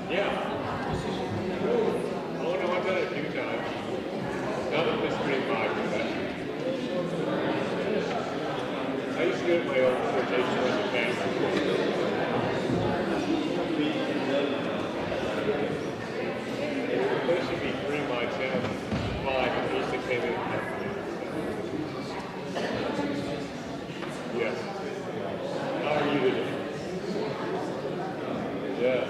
Yeah. Oh no, I've done it a few times. None of this pretty my profession. I used to do it in my own quotation as a family. But it should be pretty much five at least it came in. Yes. How are you today? Yes.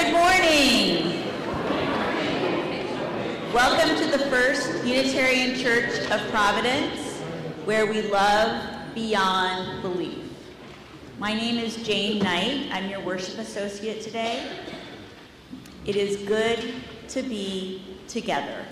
Good morning. Welcome to the First Unitarian Church of Providence, where we love beyond belief. My name is Jane Knight. I'm your worship associate today. It is good to be together.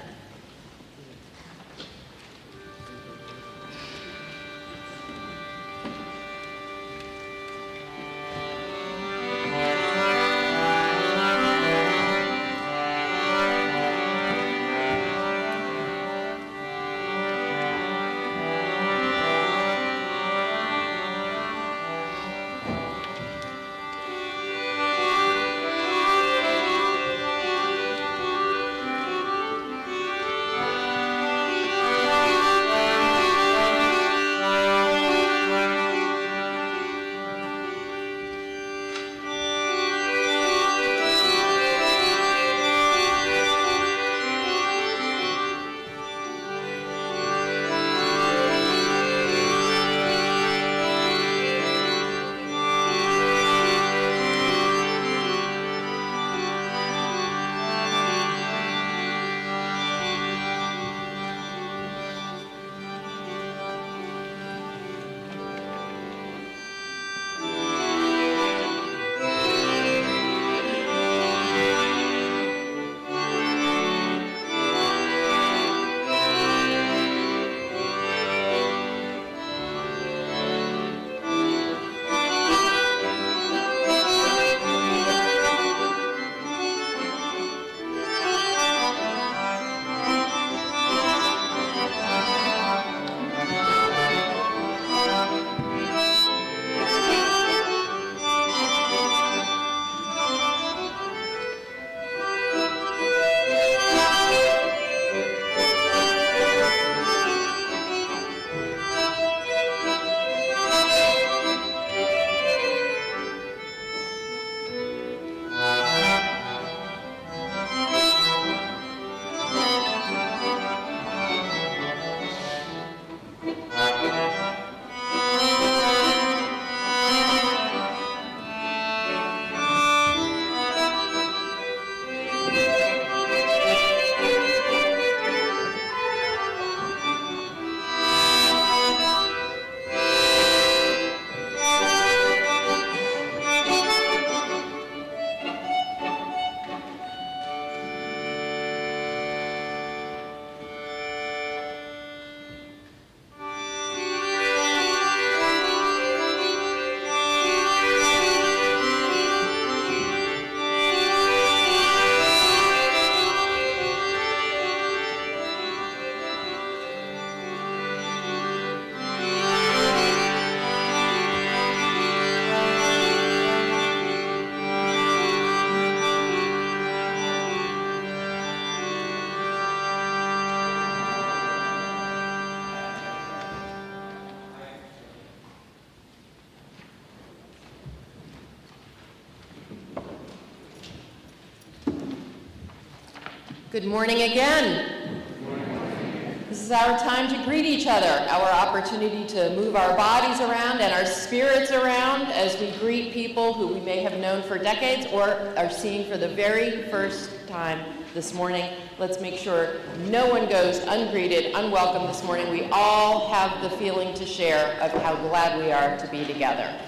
Good morning again. This is our time to greet each other, our opportunity to move our bodies around and our spirits around as we greet people who we may have known for decades or are seeing for the very first time this morning. Let's make sure no one goes ungreeted, unwelcome this morning. We all have the feeling to share of how glad we are to be together.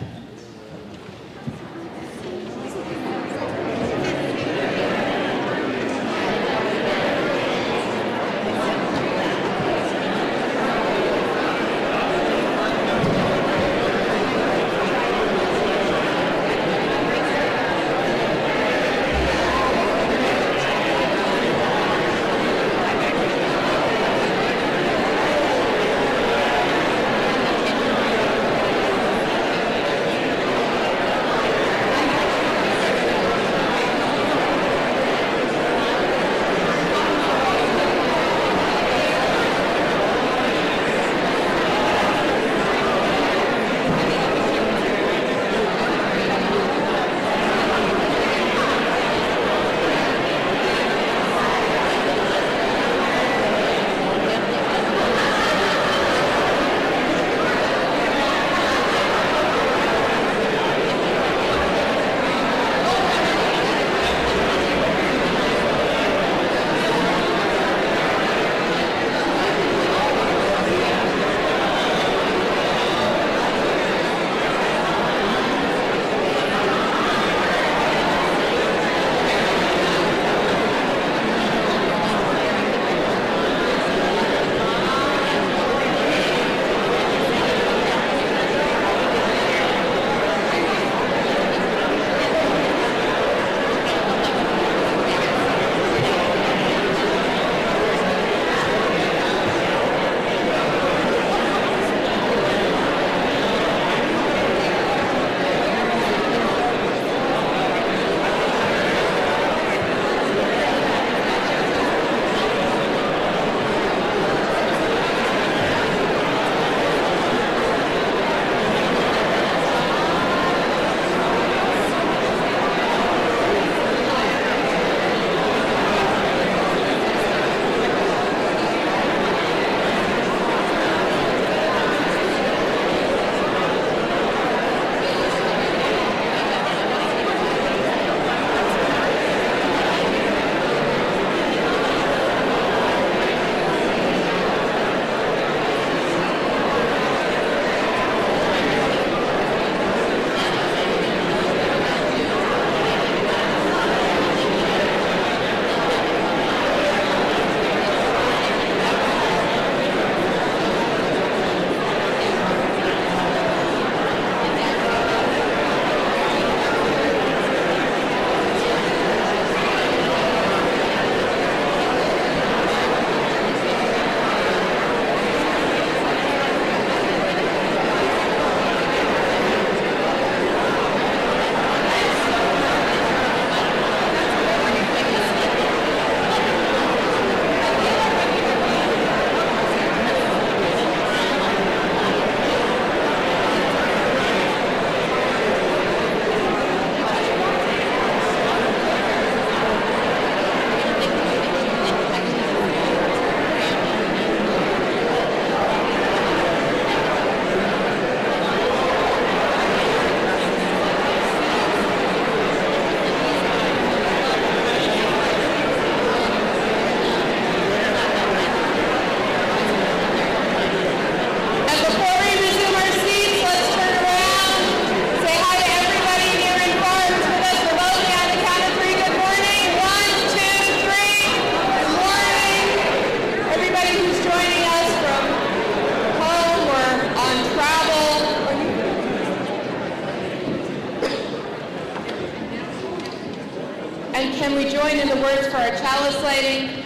join in the words for our chalice lighting,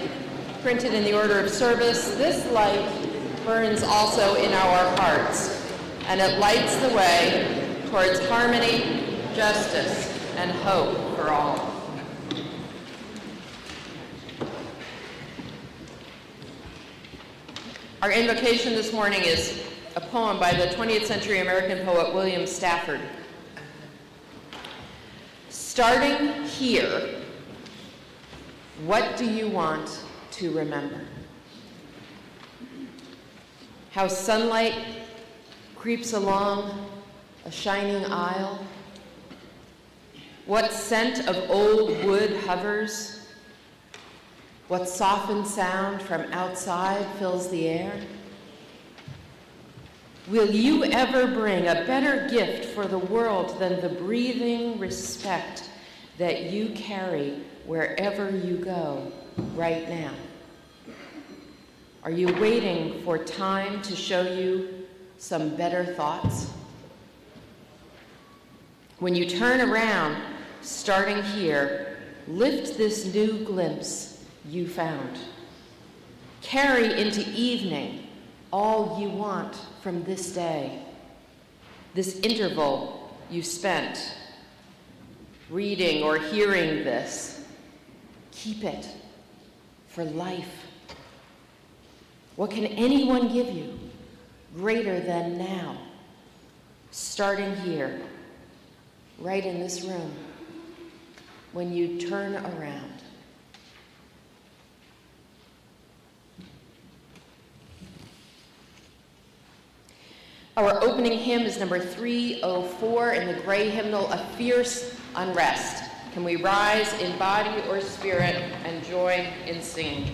printed in the order of service. This light burns also in our hearts, and it lights the way towards harmony, justice, and hope for all. Our invocation this morning is a poem by the 20th century American poet William Stafford. Starting here, what do you want to remember? How sunlight creeps along a shining aisle? What scent of old wood hovers? What softened sound from outside fills the air? Will you ever bring a better gift for the world than the breathing respect that you carry wherever you go right now? Are you waiting for time to show you some better thoughts? When you turn around, starting here, lift this new glimpse you found. Carry into evening all you want from this day, this interval you spent reading or hearing this. Keep it for life. What can anyone give you greater than now? Starting here, right in this room, when you turn around. Our opening hymn is number 304 in the gray hymnal, A Fierce Unrest. Can we rise in body or spirit and join in singing?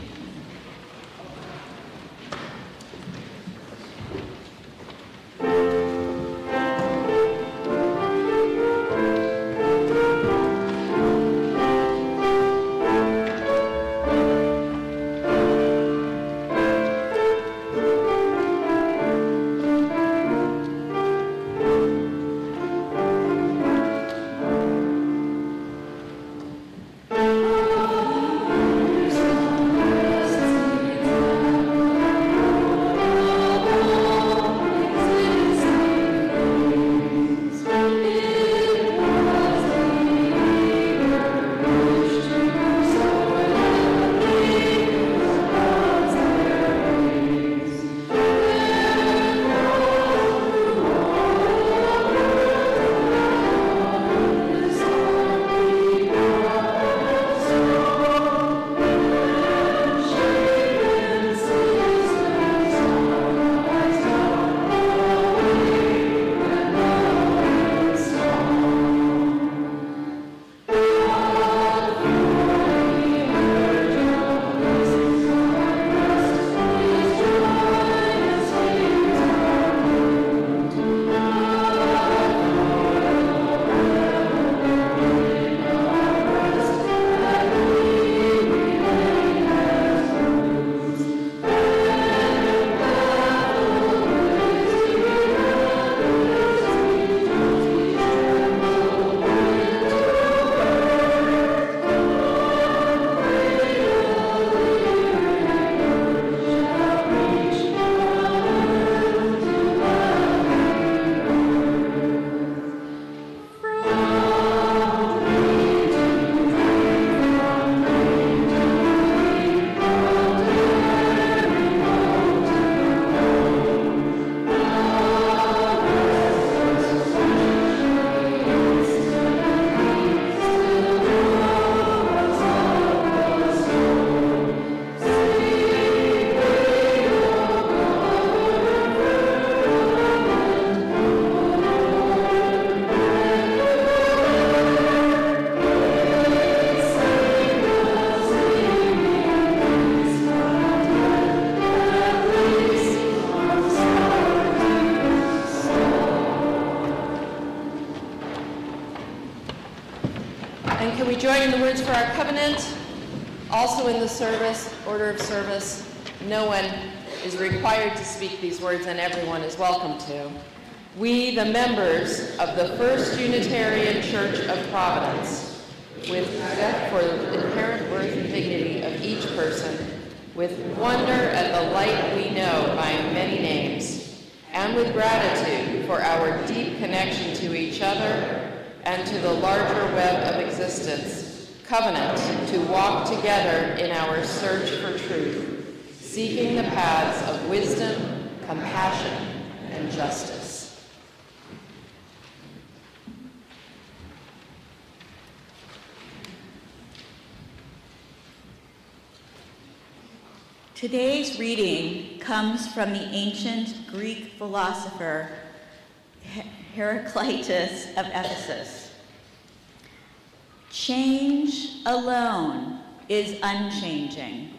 Can we join in the words for our covenant? Also in the service, order of service, no one is required to speak these words and everyone is welcome to. We, the members of the First Unitarian Church of Providence, with respect for the inherent worth and dignity of each person, with wonder at the light we know by many names, and with gratitude for our deep connection to each other and to the larger web of existence, covenant to walk together in our search for truth, seeking the paths of wisdom, compassion, and justice. Today's reading comes from the ancient Greek philosopher Heraclitus of Ephesus. Change alone is unchanging.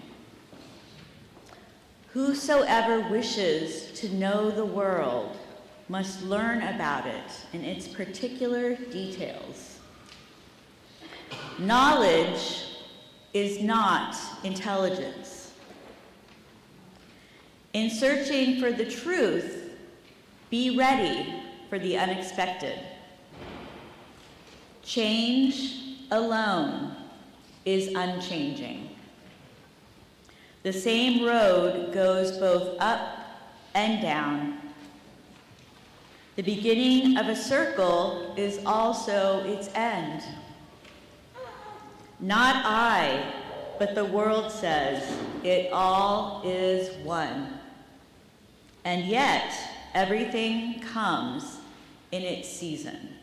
Whosoever wishes to know the world must learn about it in its particular details. Knowledge is not intelligence. In searching for the truth, be ready for the unexpected. Change alone is unchanging. The same road goes both up and down. The beginning of a circle is also its end. Not I, but the world says it all is one. And yet, everything comes in its season.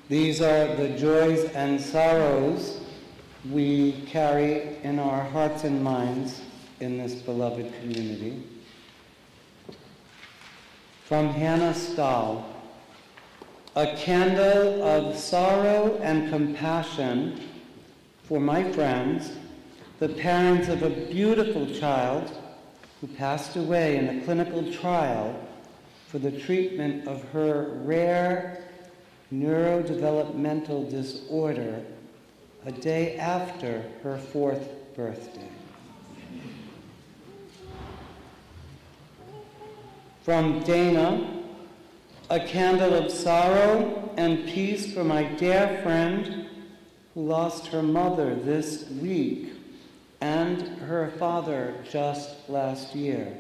These are the joys and sorrows we carry in our hearts and minds in this beloved community. From Hannah Stahl, a candle of sorrow and compassion for my friends, the parents of a beautiful child who passed away in a clinical trial for the treatment of her rare neurodevelopmental disorder a day after her 4th birthday. From Dana, a candle of sorrow and peace for my dear friend who lost her mother this week and her father just last year.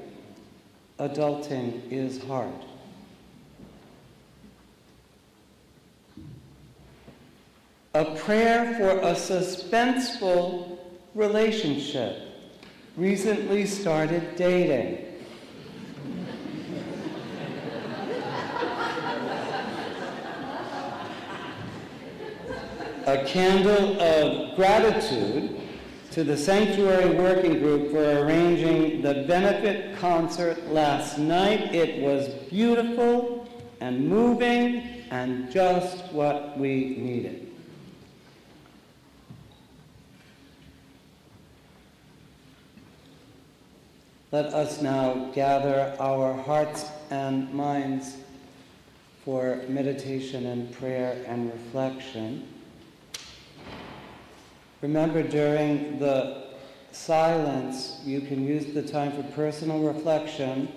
Adulting is hard. A prayer for a suspenseful relationship. Recently started dating. A candle of gratitude to the Sanctuary Working Group for arranging the benefit concert last night. It was beautiful and moving and just what we needed. Let us now gather our hearts and minds for meditation and prayer and reflection. Remember, during the silence, you can use the time for personal reflection.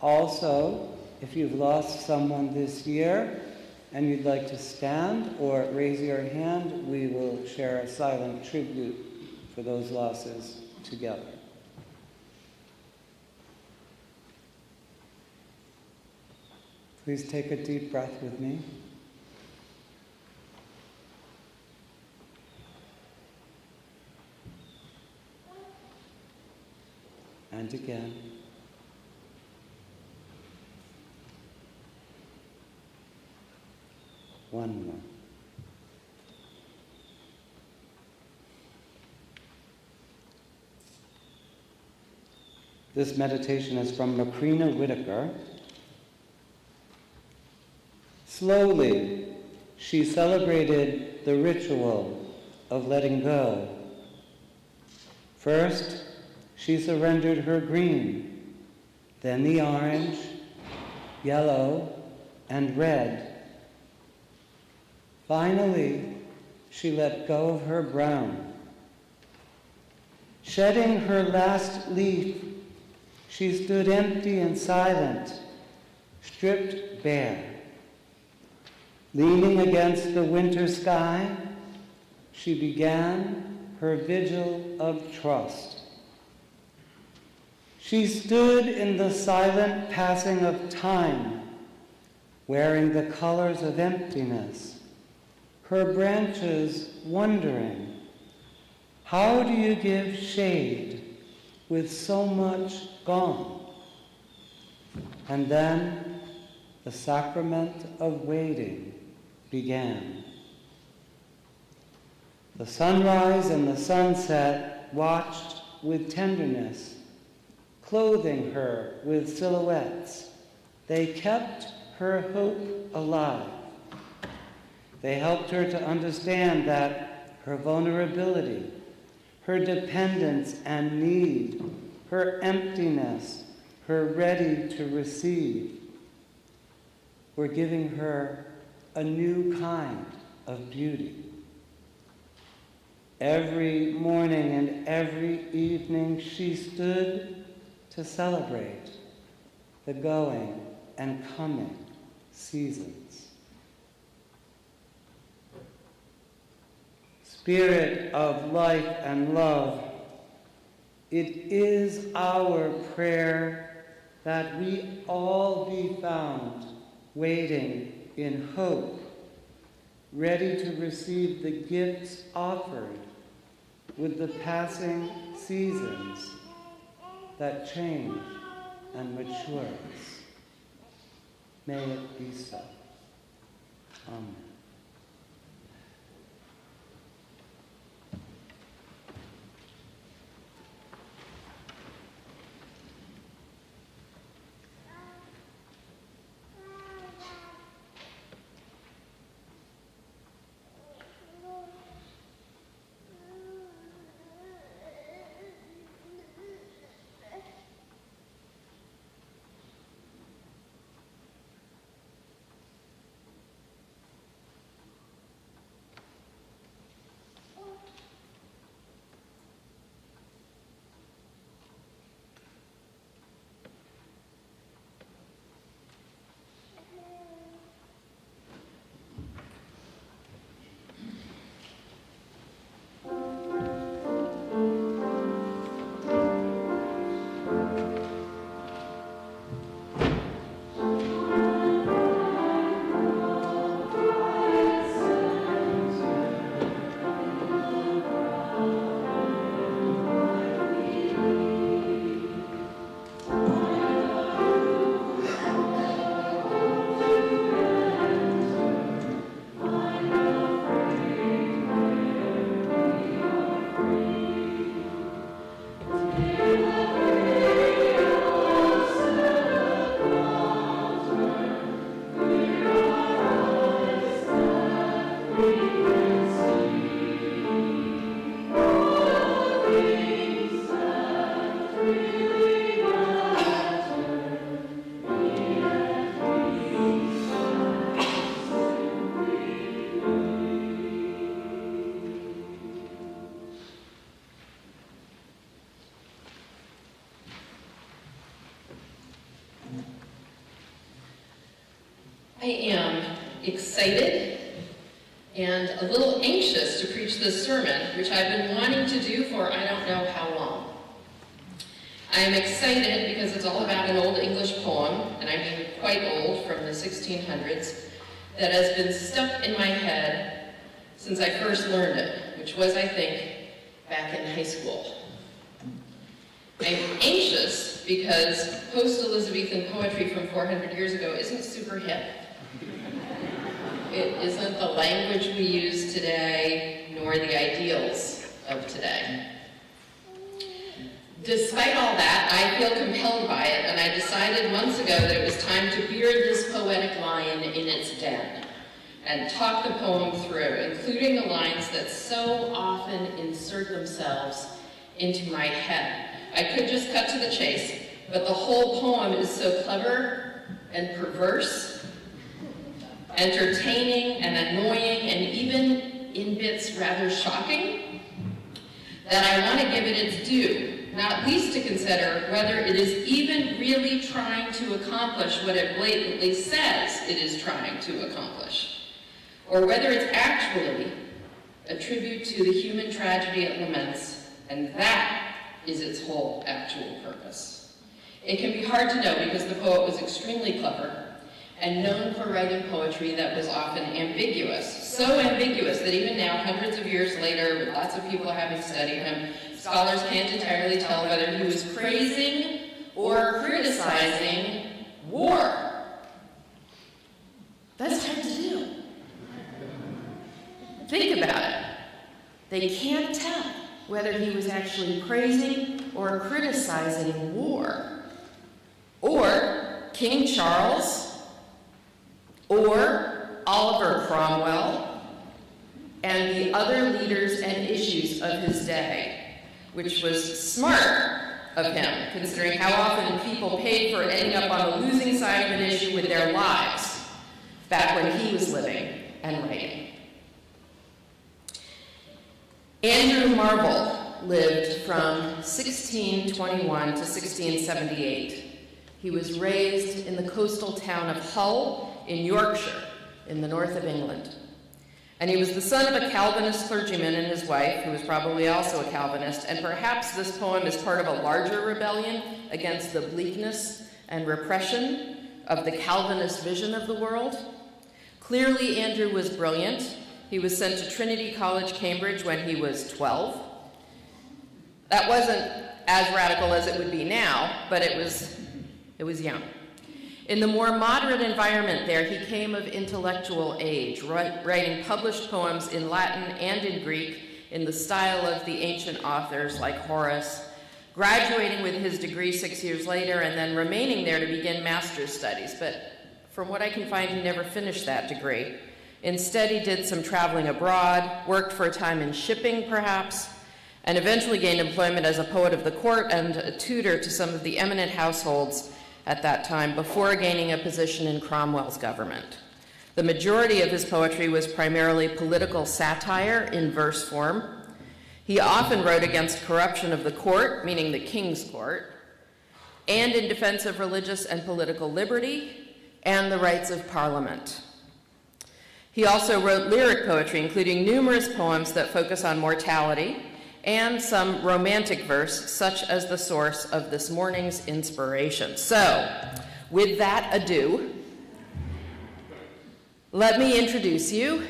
Also, if you've lost someone this year and you'd like to stand or raise your hand, we will share a silent tribute for those losses together. Please take a deep breath with me. And again. One more. This meditation is from Macrina Whitaker. Slowly, she celebrated the ritual of letting go. First, she surrendered her green, then the orange, yellow, and red. Finally, she let go of her brown. Shedding her last leaf, she stood empty and silent, stripped bare. Leaning against the winter sky, she began her vigil of trust. She stood in the silent passing of time, wearing the colors of emptiness, her branches wondering, how do you give shade with so much gone? And then the sacrament of waiting began. The sunrise and the sunset watched with tenderness, clothing her with silhouettes. They kept her hope alive. They helped her to understand that her vulnerability, her dependence and need, her emptiness, her ready to receive, were giving her a new kind of beauty. Every morning and every evening she stood to celebrate the going and coming seasons. Spirit of life and love, it is our prayer that we all be found waiting in hope, ready to receive the gifts offered with the passing seasons that change and matures. May it be so. Amen. I am excited and a little anxious to preach this sermon, which I've been wanting to do for I don't know how long. I am excited because it's all about an old English poem, and I mean quite old, from the 1600s, that has been stuck in my head since I first learned it, which was, I think, back in high school. I'm anxious because post-Elizabethan poetry from 400 years ago isn't super hip. It isn't the language we use today, nor the ideals of today. Despite all that, I feel compelled by it, and I decided months ago that it was time to beard this poetic lion in its den and talk the poem through, including the lines that so often insert themselves into my head. I could just cut to the chase, but the whole poem is so clever and perverse, entertaining and annoying, and even in bits rather shocking, that I want to give it its due, not least to consider whether it is even really trying to accomplish what it blatantly says it is trying to accomplish, or whether it's actually a tribute to the human tragedy it laments, and that is its whole actual purpose. It can be hard to know because the poet was extremely clever and known for writing poetry that was often ambiguous. So ambiguous that even now, hundreds of years later, with lots of people having studied him, scholars can't entirely tell whether he was praising or criticizing war. That's hard to do. Think about it. They can't tell whether he was actually praising or criticizing war, or King Charles, or Oliver Cromwell, and the other leaders and issues of his day, which was smart of him, considering how often people paid for ending up on the losing side of an issue with their lives, back when he was living and writing. Andrew Marvell lived from 1621 to 1678. He was raised in the coastal town of Hull in Yorkshire, in the north of England. And he was the son of a Calvinist clergyman and his wife, who was probably also a Calvinist, and perhaps this poem is part of a larger rebellion against the bleakness and repression of the Calvinist vision of the world. Clearly, Andrew was brilliant. He was sent to Trinity College, Cambridge, when he was 12. That wasn't as radical as it would be now, but it was young. In the more moderate environment there, he came of intellectual age, writing published poems in Latin and in Greek in the style of the ancient authors like Horace, graduating with his degree 6 years later and then remaining there to begin master's studies. But from what I can find, he never finished that degree. Instead, he did some traveling abroad, worked for a time in shipping, perhaps, and eventually gained employment as a poet of the court and a tutor to some of the eminent households at that time before gaining a position in Cromwell's government. The majority of his poetry was primarily political satire in verse form. He often wrote against corruption of the court, meaning the king's court, and in defense of religious and political liberty and the rights of Parliament. He also wrote lyric poetry, including numerous poems that focus on mortality and some romantic verse, such as the source of this morning's inspiration. So, with that ado, let me introduce you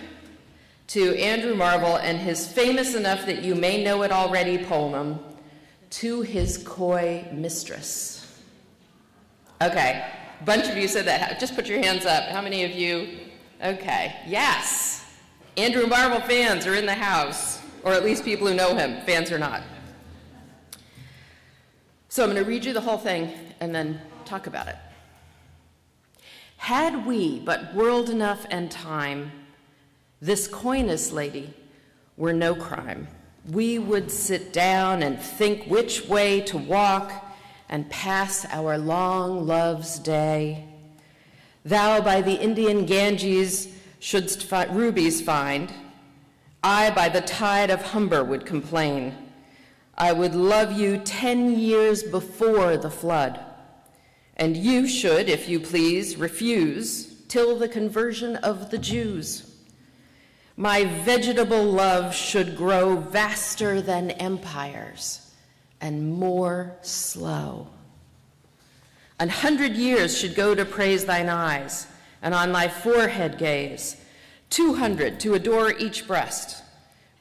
to Andrew Marvell and his famous enough that you may know it already poem, To His Coy Mistress. Okay, a bunch of you said that. Just put your hands up. How many of you? Okay, yes. Andrew Marvell fans are in the house, or at least people who know him, fans or not. So I'm going to read you the whole thing and then talk about it. Had we but world enough and time, this coyness, lady, were no crime. We would sit down and think which way to walk and pass our long love's day. Thou by the Indian Ganges shouldst rubies find. I by the tide of Humber would complain. I would love you 10 years before the flood. And you should, if you please, refuse till the conversion of the Jews. My vegetable love should grow vaster than empires and more slow. 100 years should go to praise thine eyes, and on thy forehead gaze, 200 to adore each breast,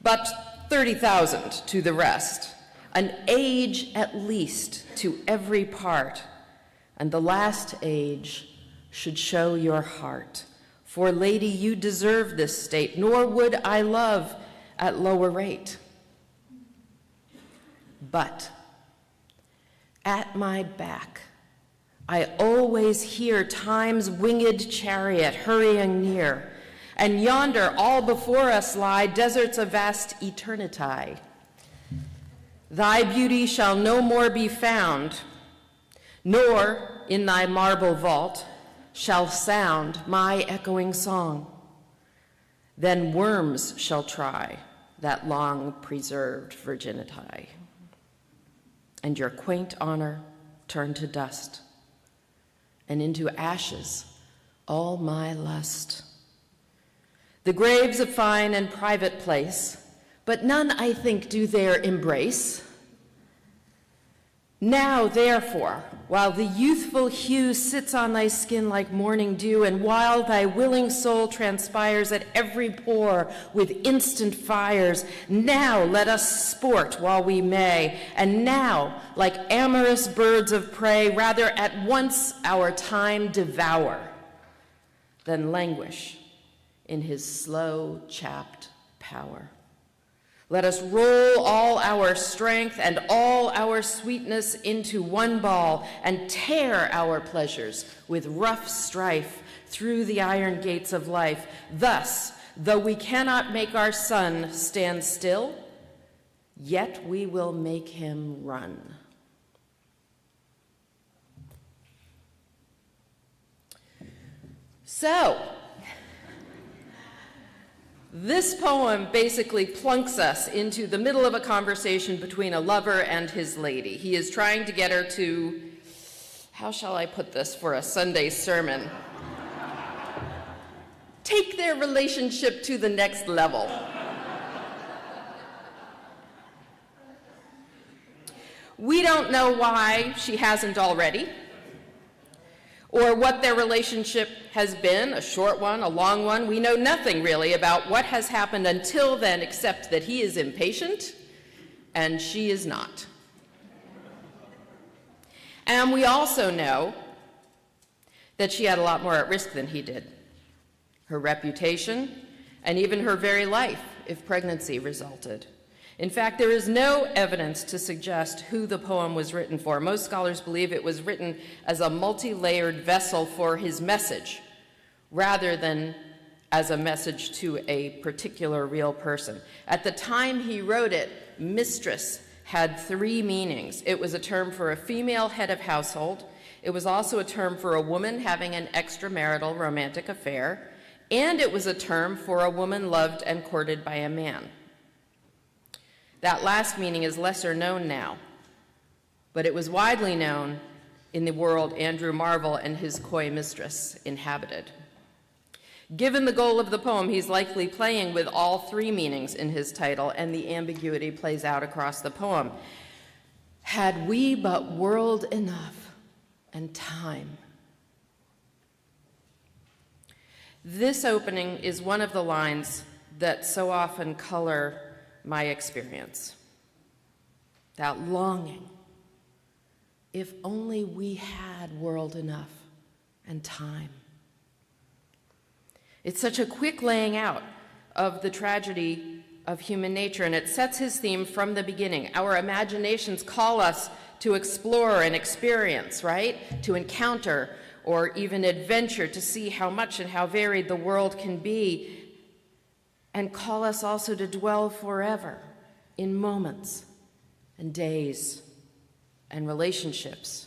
but 30,000 to the rest, an age at least to every part, and the last age should show your heart. For, lady, you deserve this state, nor would I love at lower rate. But at my back, I always hear time's winged chariot hurrying near, and yonder all before us lie deserts of vast eternity. Thy beauty shall no more be found, nor in thy marble vault shall sound my echoing song. Then worms shall try that long preserved virginity, and your quaint honor turn to dust, and into ashes all my lust. The graves a fine and private place, but none, I think, do there embrace. Now, therefore, while the youthful hue sits on thy skin like morning dew, and while thy willing soul transpires at every pore with instant fires, now let us sport while we may, and now, like amorous birds of prey, rather at once our time devour than languish in his slow, chapped power. Let us roll all our strength and all our sweetness into one ball and tear our pleasures with rough strife through the iron gates of life. Thus, though we cannot make our sun stand still, yet we will make him run. So, this poem basically plunks us into the middle of a conversation between a lover and his lady. He is trying to get her to, how shall I put this for a Sunday sermon? Take their relationship to the next level. We don't know why she hasn't already. or what their relationship has been, a short one, a long one. We know nothing really about what has happened until then, except that he is impatient and she is not. And we also know that she had a lot more at risk than he did. Her reputation, and even her very life, if pregnancy resulted. In fact, there is no evidence to suggest who the poem was written for. Most scholars believe it was written as a multi-layered vessel for his message, rather than as a message to a particular real person. At the time he wrote it, mistress had 3 meanings. It was a term for a female head of household. It was also a term for a woman having an extramarital romantic affair. And it was a term for a woman loved and courted by a man. That last meaning is lesser known now, but it was widely known in the world Andrew Marvell and his coy mistress inhabited. Given the goal of the poem, he's likely playing with all 3 meanings in his title, and the ambiguity plays out across the poem. Had we but world enough and time. This opening is one of the lines that so often color my experience. That longing. If only we had world enough and time. It's such a quick laying out of the tragedy of human nature, and it sets his theme from the beginning. Our imaginations call us to explore and experience, right? To encounter or even adventure, to see how much and how varied the world can be, and call us also to dwell forever in moments and days and relationships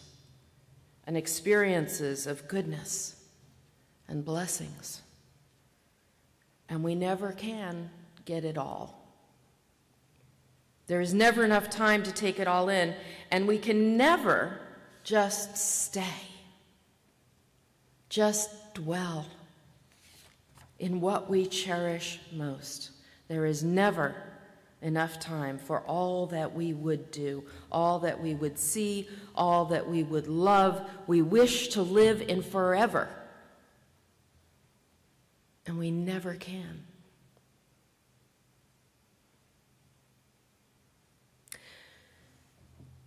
and experiences of goodness and blessings. And we never can get it all. There is never enough time to take it all in, and we can never just stay. Just dwell in what we cherish most. There is never enough time for all that we would do, all that we would see, all that we would love. We wish to live in forever, and we never can.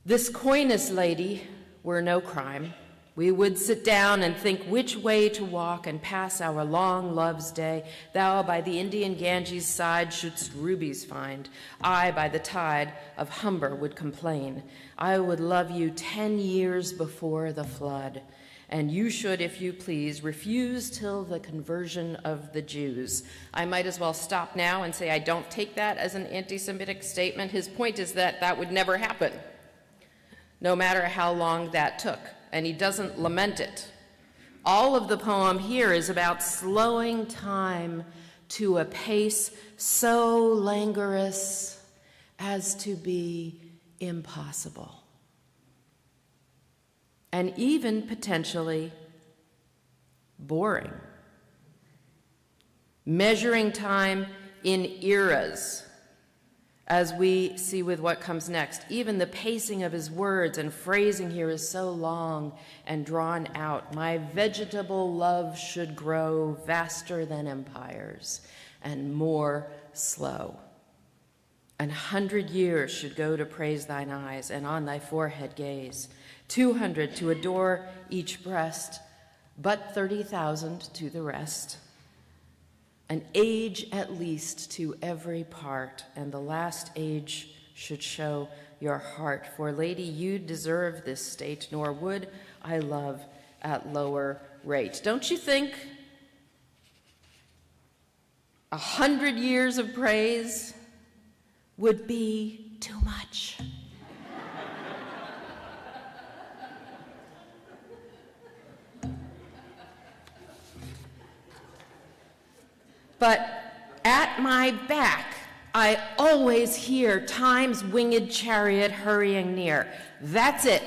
This coyness, lady, were no crime. We would sit down and think which way to walk and pass our long love's day. Thou by the Indian Ganges' side shouldst rubies find. I by the tide of Humber would complain. I would love you 10 years before the flood. And you should, if you please, refuse till the conversion of the Jews. I might as well stop now and say I don't take that as an anti-Semitic statement. His point is that that would never happen, no matter how long that took. And he doesn't lament it. All of the poem here is about slowing time to a pace so languorous as to be impossible. And even potentially boring. Measuring time in eras, as we see with what comes next. Even the pacing of his words and phrasing here is so long and drawn out. My vegetable love should grow vaster than empires and more slow. 100 years should go to praise thine eyes and on thy forehead gaze. 200 to adore each breast, but 30,000 to the rest. An age at least to every part, and the last age should show your heart. For, lady, you deserve this state, nor would I love at lower rate. Don't you think 100 years of praise would be too much? But at my back, I always hear time's winged chariot hurrying near. That's it.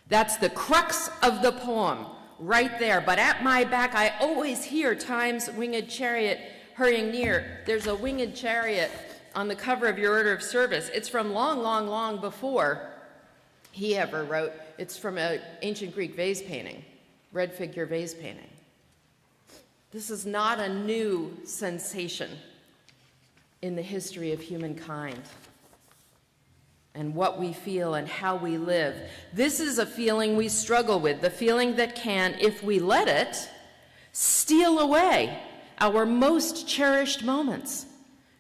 That's the crux of the poem, right there. But at my back, I always hear time's winged chariot hurrying near. There's a winged chariot on the cover of your order of service. It's from long, long, long before he ever wrote. It's from an ancient Greek vase painting. red figure vase painting. This is not a new sensation in the history of humankind and what we feel and how we live. This is a feeling we struggle with, the feeling that can, if we let it, steal away our most cherished moments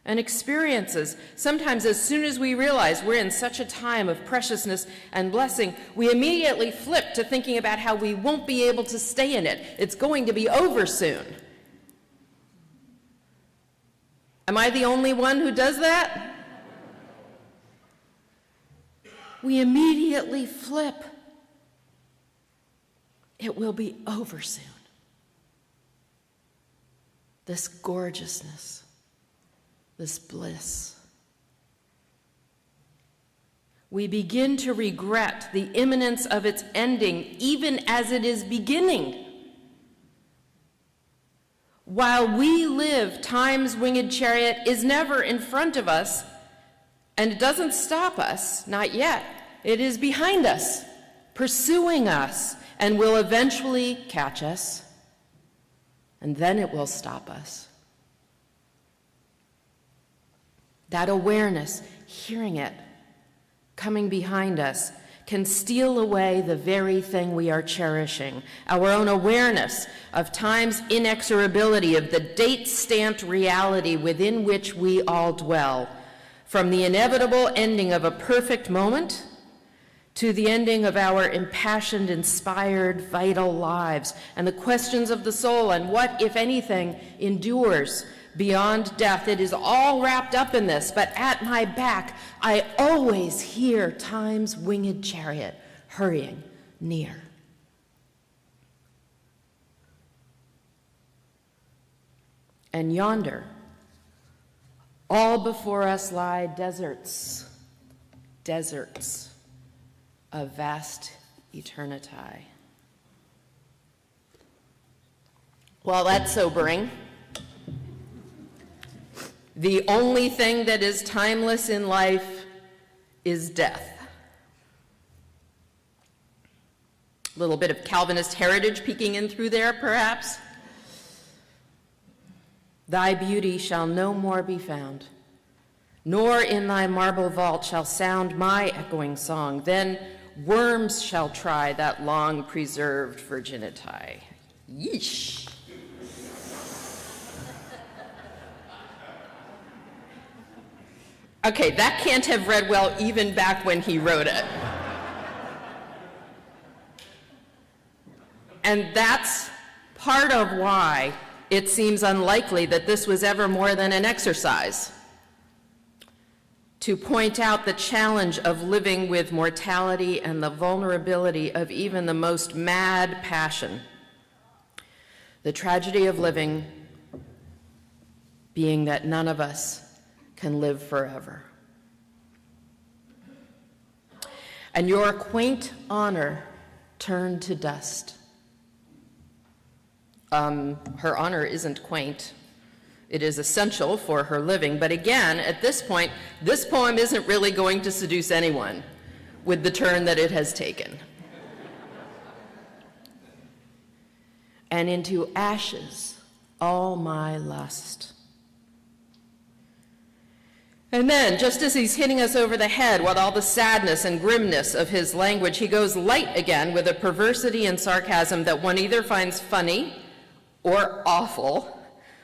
and experiences. Sometimes as soon as we realize we're in such a time of preciousness and blessing, we immediately flip to thinking about how we won't be able to stay in it. It's going to be over soon. Am I the only one who does that? We immediately flip. It will be over soon. This gorgeousness, this bliss. We begin to regret the imminence of its ending, even as it is beginning. While we live, time's winged chariot is never in front of us, and it doesn't stop us, not yet. It is behind us, pursuing us, and will eventually catch us, and then it will stop us. That awareness, hearing it, coming behind us, can steal away the very thing we are cherishing, our own awareness of time's inexorability, of the date-stamped reality within which we all dwell, from the inevitable ending of a perfect moment to the ending of our impassioned, inspired, vital lives, and the questions of the soul and what, if anything, endures beyond death. It is all wrapped up in this, but at my back, I always hear time's winged chariot hurrying near. And yonder, all before us lie deserts, deserts of vast eternity. Well, that's sobering. The only thing that is timeless in life is death. A little bit of Calvinist heritage peeking in through there, perhaps. Thy beauty shall no more be found, nor in thy marble vault shall sound my echoing song. Then worms shall try that long-preserved virginity. Yeesh. Okay, that can't have read well even back when he wrote it. And that's part of why it seems unlikely that this was ever more than an exercise to point out the challenge of living with mortality and the vulnerability of even the most mad passion. The tragedy of living being that none of us can live forever. And your quaint honor turned to dust. Her honor isn't quaint. It is essential for her living. But again, at this point, this poem isn't really going to seduce anyone with the turn that it has taken. And into ashes all my lust. And then, just as he's hitting us over the head with all the sadness and grimness of his language, he goes light again with a perversity and sarcasm that one either finds funny or awful,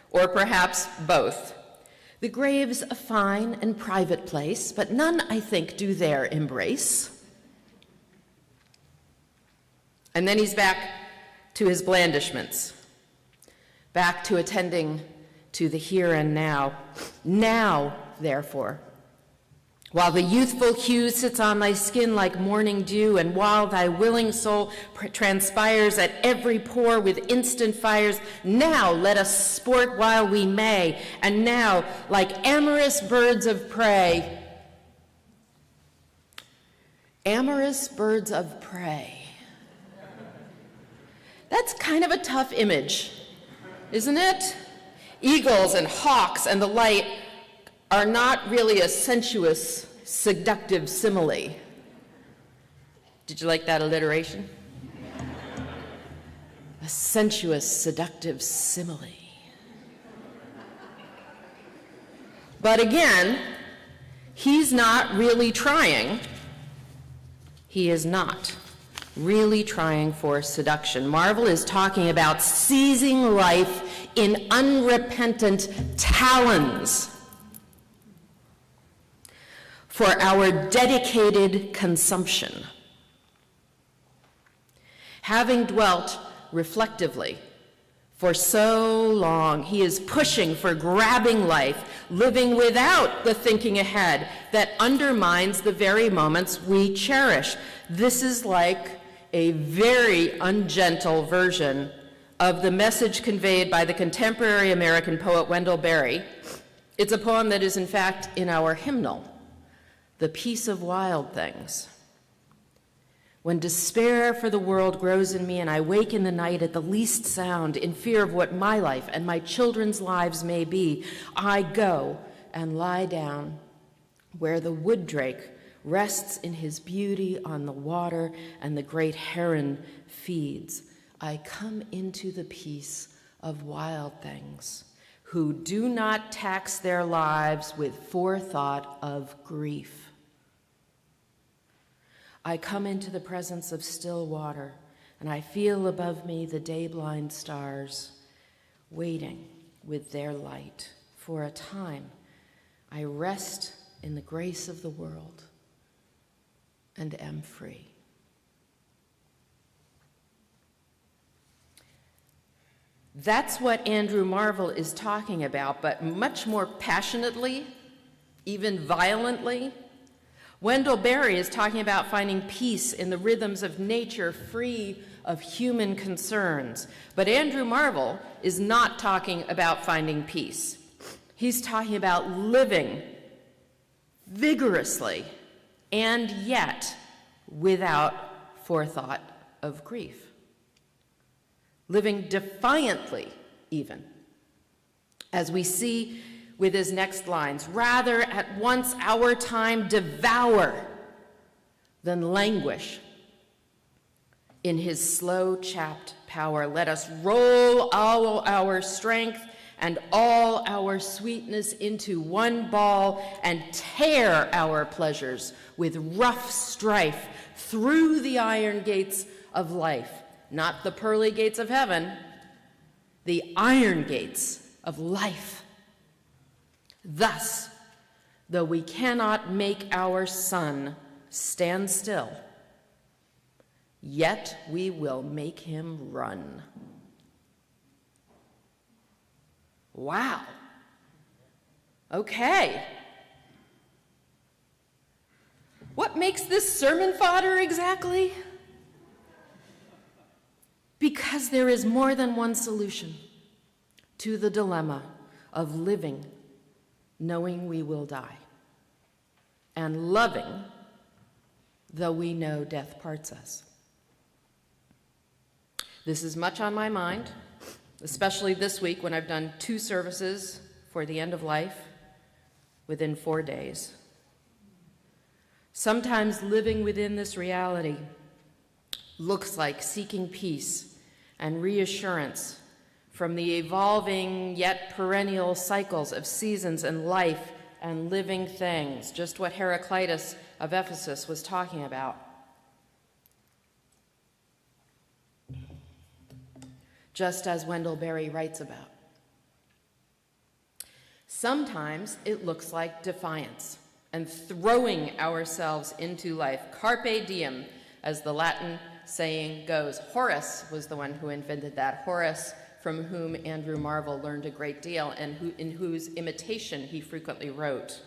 or perhaps both. The grave's a fine and private place, but none, I think, do there embrace. And then he's back to his blandishments, back to attending to the here and now. Now, therefore, while the youthful hue sits on thy skin like morning dew, and while thy willing soul transpires at every pore with instant fires, now let us sport while we may, and now, like amorous birds of prey. Amorous birds of prey. That's kind of a tough image, isn't it? Eagles and hawks and the like are not really a sensuous, seductive simile. Did you like that alliteration? a sensuous, seductive simile. But again, he's not really trying. He is not really trying for seduction. Marvel is talking about seizing life in unrepentant talons for our dedicated consumption. Having dwelt reflectively for so long, he is pushing for grabbing life, living without the thinking ahead that undermines the very moments we cherish. This is like a very ungentle version of the message conveyed by the contemporary American poet Wendell Berry. It's a poem that is, in fact, in our hymnal, "The Peace of Wild Things." When despair for the world grows in me and I wake in the night at the least sound in fear of what my life and my children's lives may be, I go and lie down where the wood drake rests in his beauty on the water and the great heron feeds. I come into the peace of wild things who do not tax their lives with forethought of grief. I come into the presence of still water, and I feel above me the day-blind stars waiting with their light. For a time, I rest in the grace of the world and am free. That's what Andrew Marvel is talking about, but much more passionately, even violently. Wendell Berry is talking about finding peace in the rhythms of nature, free of human concerns. But Andrew Marvel is not talking about finding peace. He's talking about living vigorously and yet without forethought of grief. Living defiantly, even, as we see with his next lines, rather at once our time devour than languish in his slow chapped power. Let us roll all our strength and all our sweetness into one ball and tear our pleasures with rough strife through the iron gates of life, not the pearly gates of heaven, the iron gates of life. Thus, though we cannot make our sun stand still, yet we will make him run. Wow. Okay. What makes this sermon fodder exactly? Because there is more than one solution to the dilemma of living knowing we will die, and loving though we know death parts us. This is much on my mind, especially this week when I've done 2 services for the end of life within 4 days. Sometimes living within this reality looks like seeking peace and reassurance from the evolving yet perennial cycles of seasons and life and living things, just what Heraclitus of Ephesus was talking about. Just as Wendell Berry writes about. Sometimes it looks like defiance and throwing ourselves into life. Carpe diem, as the Latin saying goes. Horace was the one who invented that. Horace, from whom Andrew Marvel learned a great deal and in whose imitation he frequently wrote.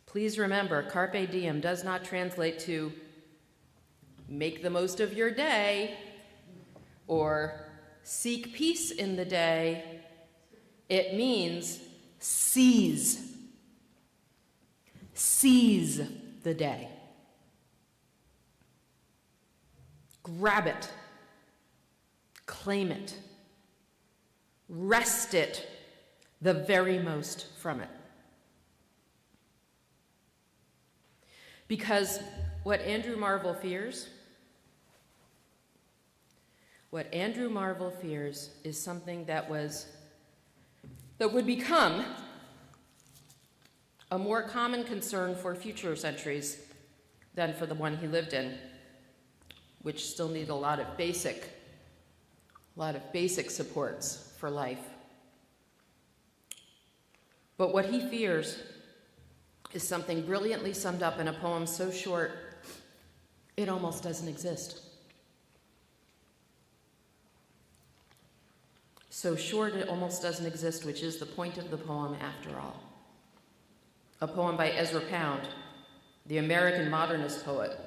Please remember, carpe diem does not translate to make the most of your day or seek peace in the day. It means seize. Seize the day. Grab it. Claim it. Wrest it the very most from it. Because what Andrew Marvel fears What Andrew Marvell fears is something that would become a more common concern for future centuries than for the one he lived in, which still need a lot of basic supports for life. But what he fears is something brilliantly summed up in a poem so short it almost doesn't exist. So short it almost doesn't exist, which is the point of the poem after all. A poem by Ezra Pound, the American modernist poet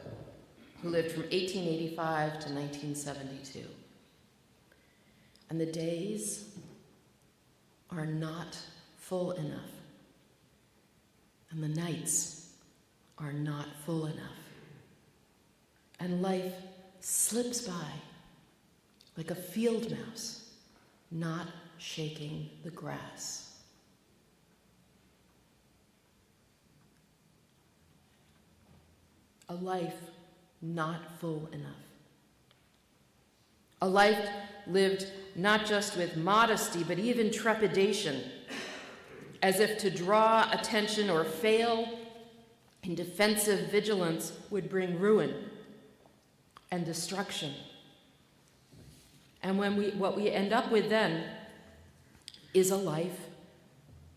who lived from 1885 to 1972. And the days are not full enough, and the nights are not full enough, and life slips by like a field mouse not shaking the grass. A life not full enough. A life lived not just with modesty, but even trepidation, as if to draw attention or fail in defensive vigilance would bring ruin and destruction. And what we end up with then is a life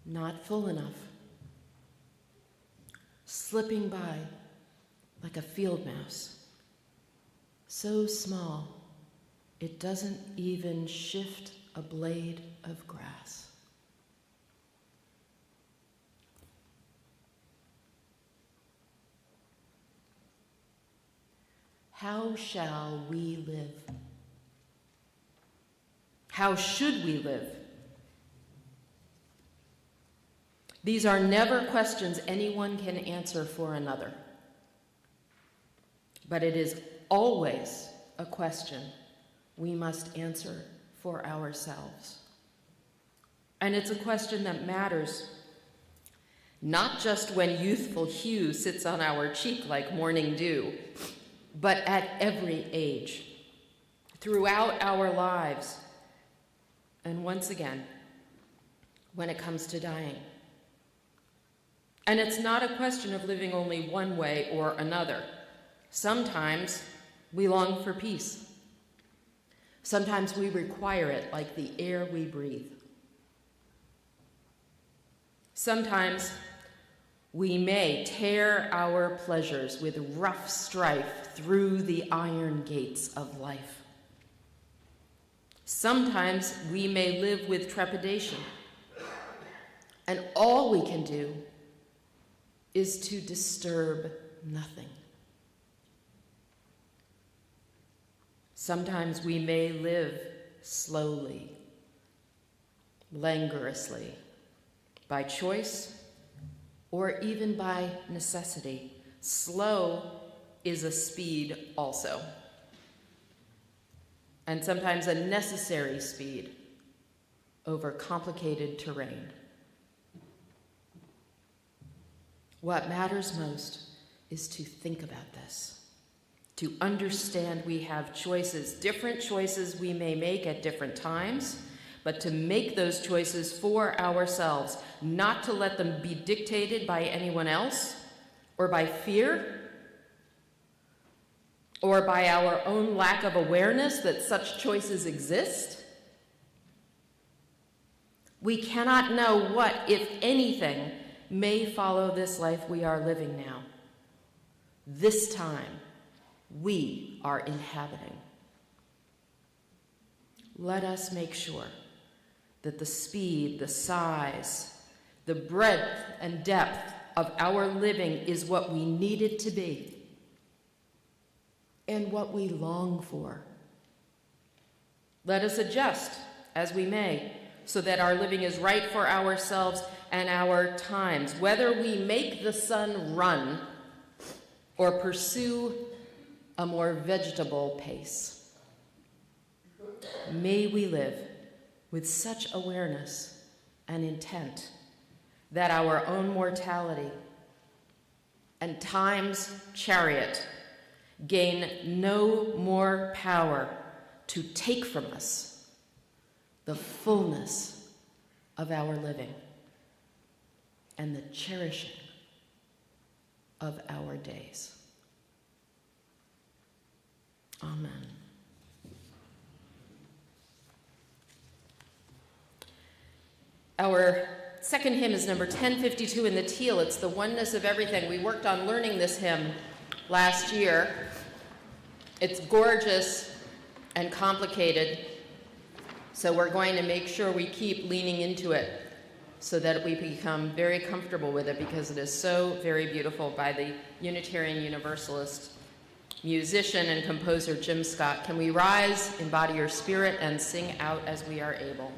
not full enough, slipping by like a field mouse, so small it doesn't even shift a blade of grass. How shall we live? How should we live? These are never questions anyone can answer for another. But it is always a question we must answer for ourselves. And it's a question that matters, not just when youthful hue sits on our cheek like morning dew, but at every age, throughout our lives, and once again, when it comes to dying. And it's not a question of living only one way or another. Sometimes we long for peace. Sometimes we require it like the air we breathe. Sometimes we may tear our pleasures with rough strife through the iron gates of life. Sometimes we may live with trepidation, and all we can do is to disturb nothing. Sometimes we may live slowly, languorously, by choice or even by necessity. Slow is a speed also, and sometimes a necessary speed over complicated terrain. What matters most is to think about this, to understand we have choices, different choices we may make at different times, but to make those choices for ourselves, not to let them be dictated by anyone else or by fear or by our own lack of awareness that such choices exist. We cannot know what, if anything, may follow this life we are living now. This time, we are inhabiting. Let us make sure that the speed, the size, the breadth and depth of our living is what we need it to be and what we long for. Let us adjust as we may so that our living is right for ourselves and our times, whether we make the sun run or pursue a more vegetable pace. May we live with such awareness and intent that our own mortality and time's chariot gain no more power to take from us the fullness of our living and the cherishing of our days. Amen. Our second hymn is number 1052 in the teal. It's the oneness of everything. We worked on learning this hymn last year. It's gorgeous and complicated, so we're going to make sure we keep leaning into it so that we become very comfortable with it, because it is so very beautiful, by the Unitarian Universalist musician and composer Jim Scott. Can we rise, embody your spirit, and sing out as we are able?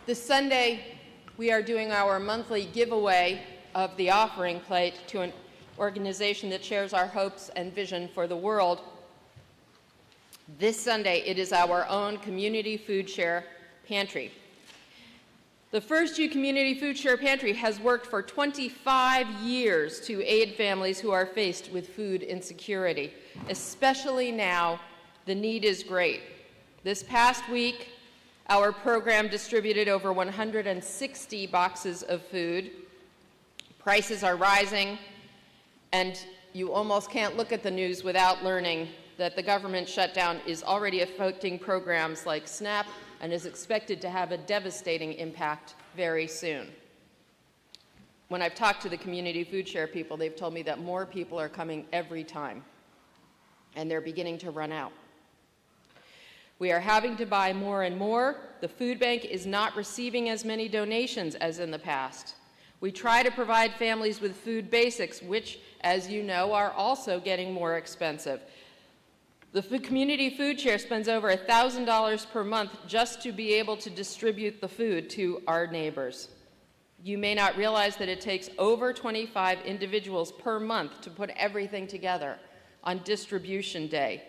This Sunday, we are doing our monthly giveaway of the offering plate to an organization that shares our hopes and vision for the world. This Sunday, it is our own Community Food Share Pantry. The First U Community Food Share Pantry has worked for 25 years to aid families who are faced with food insecurity. Especially now, the need is great. This past week, our program distributed over 160 boxes of food. Prices are rising, and you almost can't look at the news without learning that the government shutdown is already affecting programs like SNAP and is expected to have a devastating impact very soon. When I've talked to the Community Food Share people, they've told me that more people are coming every time, and they're beginning to run out. We are having to buy more and more. The food bank is not receiving as many donations as in the past. We try to provide families with food basics, which, as you know, are also getting more expensive. The Community Food Share spends over $1,000 per month just to be able to distribute the food to our neighbors. You may not realize that it takes over 25 individuals per month to put everything together on distribution day.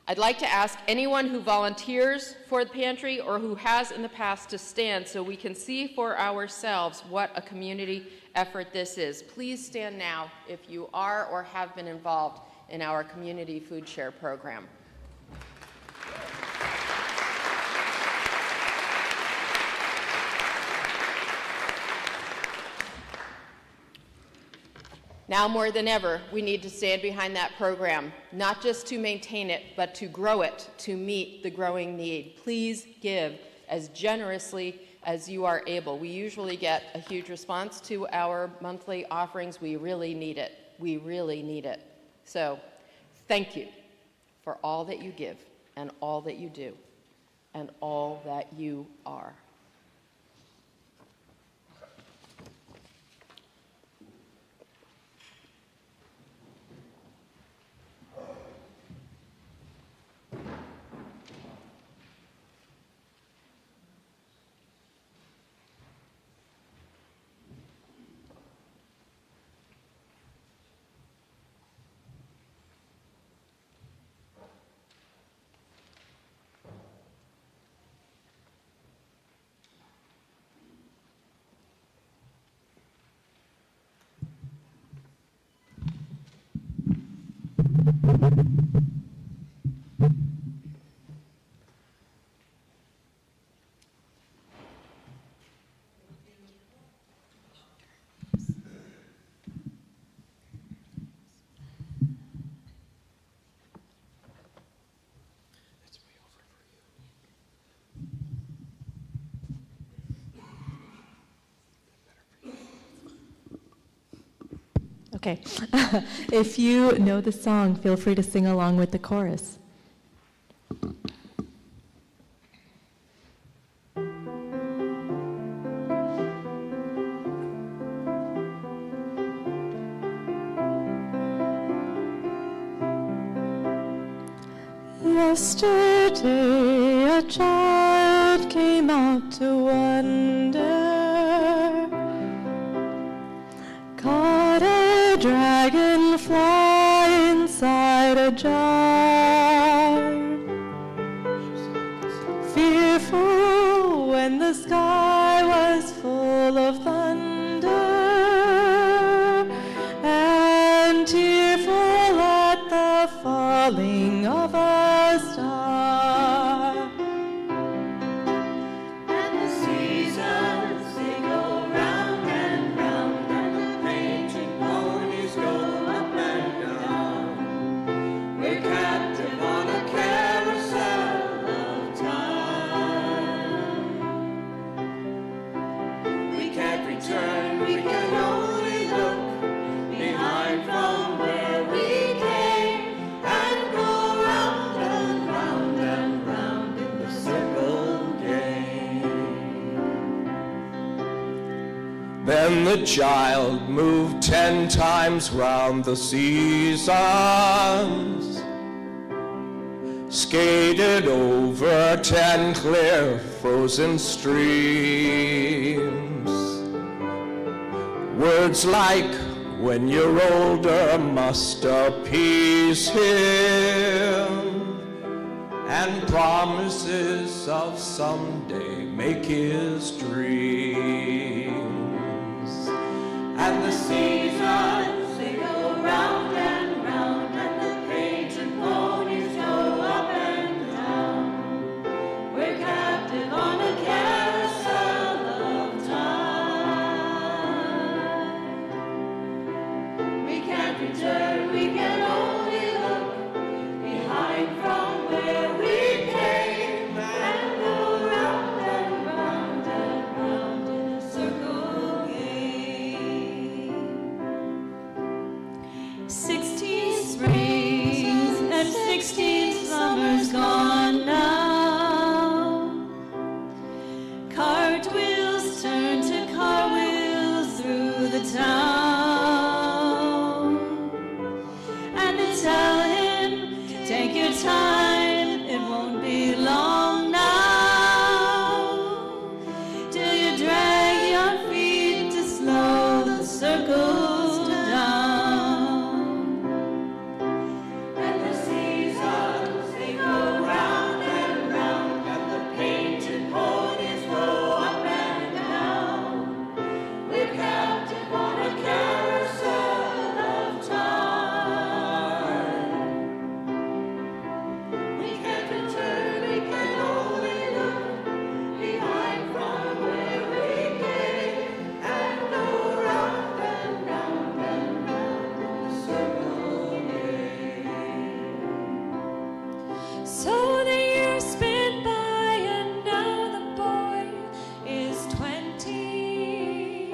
I'd like to ask anyone who volunteers for the pantry or who has in the past to stand so we can see for ourselves what a community effort this is. Please stand now if you are or have been involved in our Community Food Share program. Now more than ever, we need to stand behind that program, not just to maintain it, but to grow it to meet the growing need. Please give as generously as you are able. We usually get a huge response to our monthly offerings. We really need it. We really need it. So, thank you for all that you give and all that you do and all that you are. Okay. If you know the song, feel free to sing along with the chorus. Yesterday, a child came out to wonder, caught a dragonfly inside a jar. Fearful when the sky was full of thunder, and tearful at the falling of a star. And the seasons, they go round and round, and the painted ponies go up and down. We're captive on a carousel of time. We can't return, we can only look behind from where we came, and go round and round and round in the circle game. Then the child moved 10 times round the seasons, skated over 10 cliffs, frozen streams. Words like when you're older must appease him, and promises of someday make his dreams. And the seasons, they go round and round, and the painted ponies go up and down. We're captive on a carousel of time. We can't return, we can only look behind from where we came, and go round and round and round in a circle game. 16 springs and 16 summers gone now. Cartwheels turn to cartwheels through the town. And they tell him, take your time, it won't be long now. Till you drag your feet to slow the circles down. And the seasons, they go round and round, and the painted ponies go up and down. We're captive on a carousel of time. We can't return, we can only look behind from where we came, and go round and round and round in a circle game. So the years spin by, and now the boy is 20.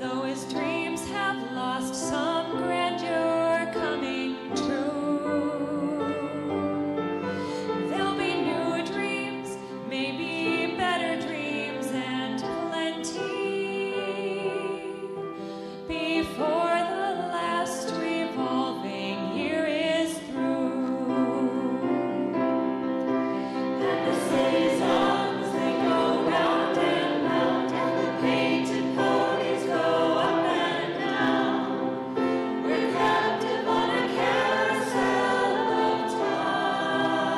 Though his dreams have lost some grandeur coming true, there'll be new dreams, maybe better dreams, and plenty before the last revolving year is through. And the seasons, they go round and round, and the painted ponies go up and down. We're captive on a carousel of time.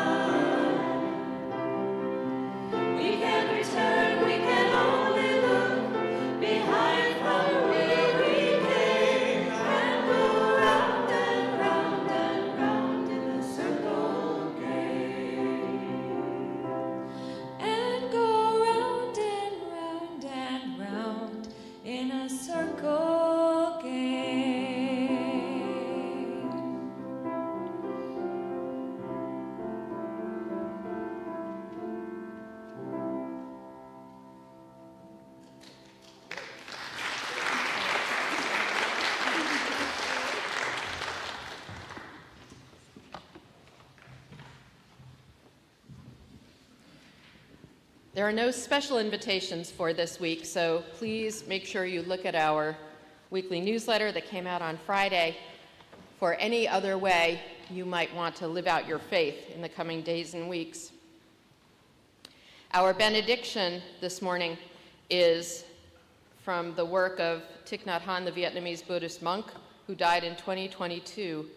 We can't return, we can only look behind from where we came, and go round and round and round in a circle game. And go round and round and round in a circle game. There are no special invitations for this week, so please make sure you look at our weekly newsletter that came out on Friday for any other way you might want to live out your faith in the coming days and weeks. Our benediction this morning is from the work of Thich Nhat Hanh, the Vietnamese Buddhist monk who died in 2022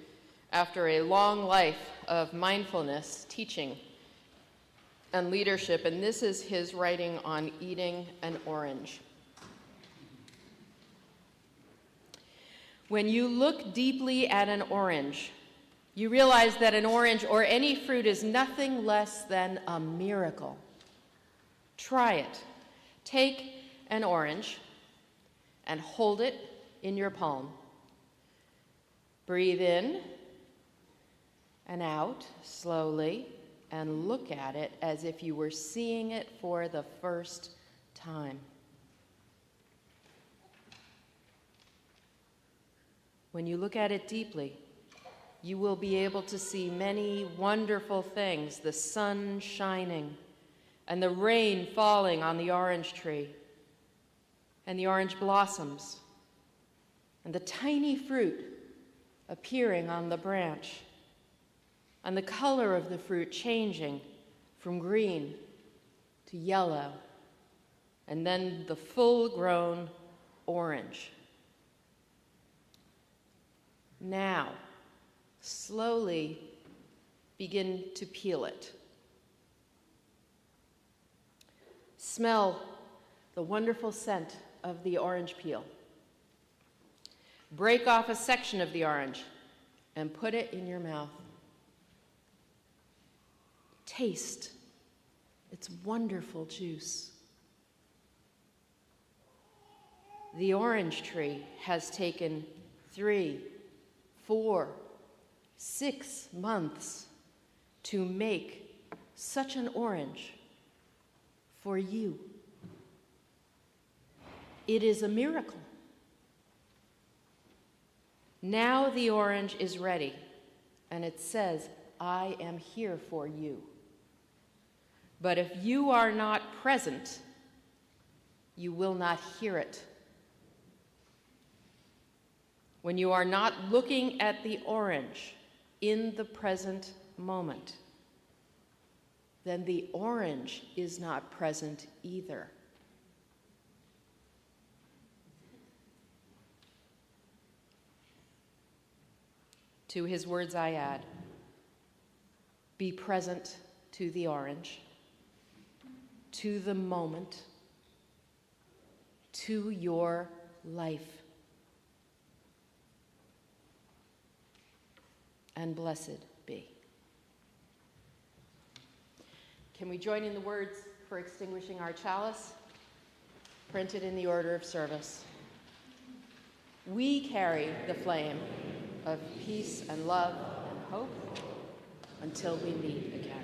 after a long life of mindfulness, teaching, and leadership, and this is his writing on eating an orange. When you look deeply at an orange, you realize that an orange or any fruit is nothing less than a miracle. Try it. Take an orange and hold it in your palm. Breathe in and out slowly, and look at it as if you were seeing it for the first time. When you look at it deeply, you will be able to see many wonderful things: the sun shining, and the rain falling on the orange tree, and the orange blossoms, and the tiny fruit appearing on the branch, and the color of the fruit changing from green to yellow, and then the full-grown orange. Now, slowly begin to peel it. Smell the wonderful scent of the orange peel. Break off a section of the orange and put it in your mouth. Taste its wonderful juice. The orange tree has taken 3, 4, 6 months to make such an orange for you. It is a miracle. Now the orange is ready, and it says, I am here for you. But if you are not present, you will not hear it. When you are not looking at the orange in the present moment, then the orange is not present either. To his words I add, be present to the orange, to the moment, to your life. And blessed be. Can we join in the words for extinguishing our chalice? Printed in the order of service. We carry the flame of peace and love and hope until we meet again.